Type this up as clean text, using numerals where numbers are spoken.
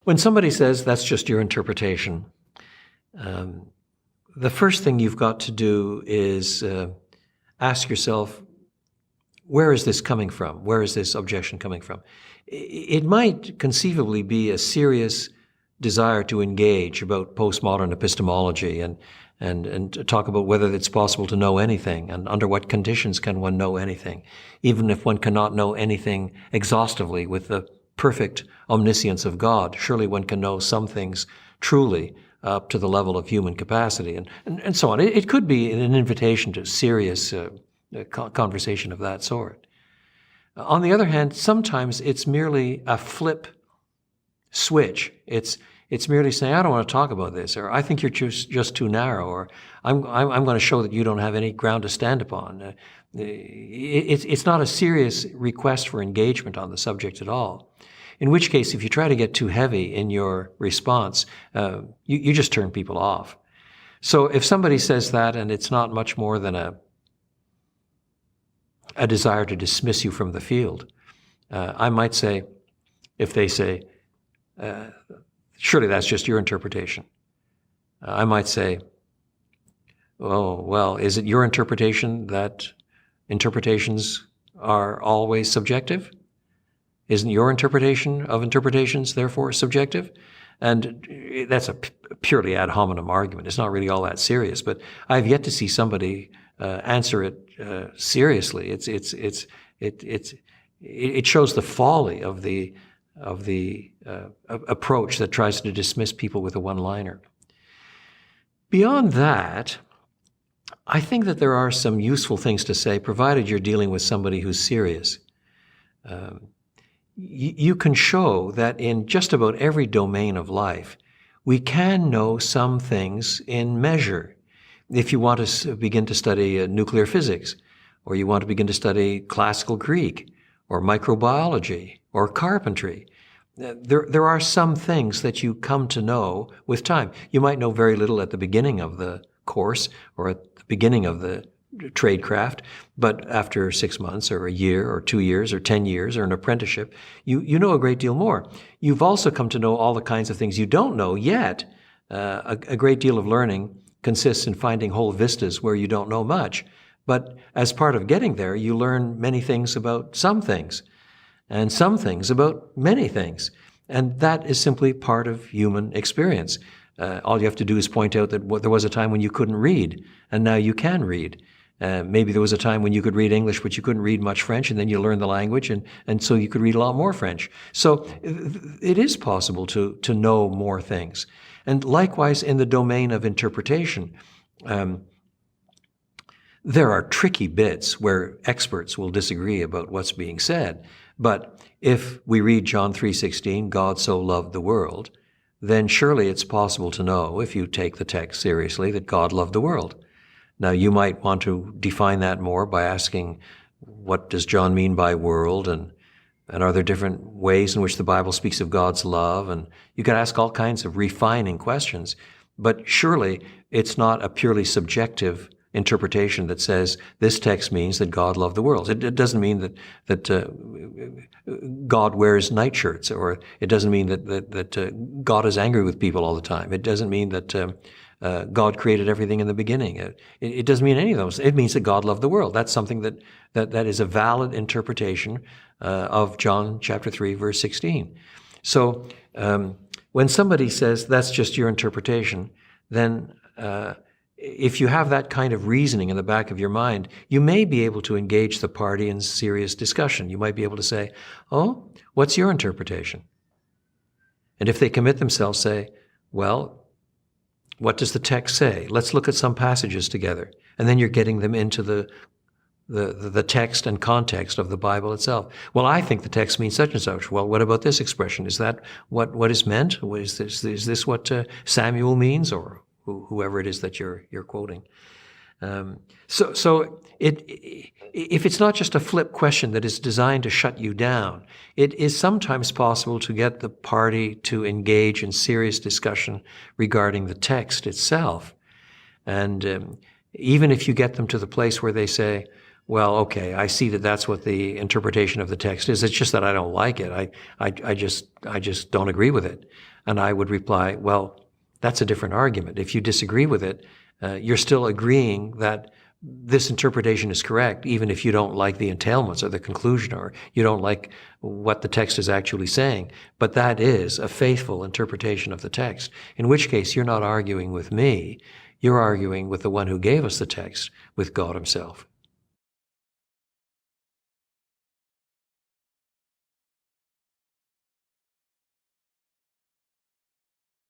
When somebody says, that's just your interpretation, the first thing you've got to do is ask yourself, where is this coming from? Where is this objection coming from? It might conceivably be a serious desire to engage about postmodern epistemology and talk about whether it's possible to know anything and under what conditions can one know anything, even if one cannot know anything exhaustively with the perfect omniscience of God. Surely one can know some things truly up to the level of human capacity, and so on. It could be an invitation to serious conversation of that sort. On the other hand, sometimes it's merely a flip switch. It's merely saying, I don't want to talk about this, or I think you're just too narrow, or I'm going to show that you don't have any ground to stand upon. It's not a serious request for engagement on the subject at all. In which case, if you try to get too heavy in your response, you just turn people off. So if somebody says that and it's not much more than a desire to dismiss you from the field, I might say, if they say, surely that's just your interpretation, I might say, oh, well, is it your interpretation that interpretations are always subjective? Isn't your interpretation of interpretations therefore subjective? And that's a purely ad hominem argument. It's not really all that serious, but I've yet to see somebody answer it seriously. It shows the folly of the approach that tries to dismiss people with a one-liner. Beyond that, I think that there are some useful things to say, provided you're dealing with somebody who's serious. You can show that in just about every domain of life, we can know some things in measure. If you want to begin to study nuclear physics, or you want to begin to study classical Greek, or microbiology, or carpentry, there are some things that you come to know with time. You might know very little at the beginning of the course, or at the beginning of the tradecraft, but after 6 months or a year or 2 years or 10 years or an apprenticeship, you know a great deal more. You've also come to know all the kinds of things you don't know yet. A great deal of learning consists in finding whole vistas where you don't know much. But as part of getting there, you learn many things about some things, and some things about many things. And that is simply part of human experience. All you have to do is point out that there was a time when you couldn't read, and now you can read. Maybe there was a time when you could read English, but you couldn't read much French, and then you learned the language, and so you could read a lot more French. So it is possible to know more things. And likewise, in the domain of interpretation, there are tricky bits where experts will disagree about what's being said. But if we read John 3:16, God so loved the world, then surely it's possible to know, if you take the text seriously, that God loved the world. Now, you might want to define that more by asking, what does John mean by world, and are there different ways in which the Bible speaks of God's love? And you can ask all kinds of refining questions, but surely it's not a purely subjective interpretation that says this text means that God loved the world. It doesn't mean that God wears nightshirts, or it doesn't mean that God is angry with people all the time. It doesn't mean that God created everything in the beginning. It doesn't mean any of those. It means that God loved the world. That's something that is a valid interpretation of John chapter 3, verse 16. So when somebody says that's just your interpretation, then if you have that kind of reasoning in the back of your mind, you may be able to engage the party in serious discussion. You might be able to say, oh, what's your interpretation? And if they commit themselves, say, well, what does the text say? Let's look at some passages together. And then you're getting them into the text and context of the Bible itself. Well, I think the text means such and such. Well, what about this expression? Is that what is meant? Is this what Samuel means, or whoever it is that you're quoting? So if it's not just a flip question that is designed to shut you down, it is sometimes possible to get the party to engage in serious discussion regarding the text itself. And even if you get them to the place where they say, well, okay, I see that that's what the interpretation of the text is. It's just that I don't like it. I just don't agree with it. And I would reply, well, that's a different argument. If you disagree with it, you're still agreeing that this interpretation is correct, even if you don't like the entailments or the conclusion, or you don't like what the text is actually saying. But that is a faithful interpretation of the text, in which case you're not arguing with me, you're arguing with the one who gave us the text, with God himself.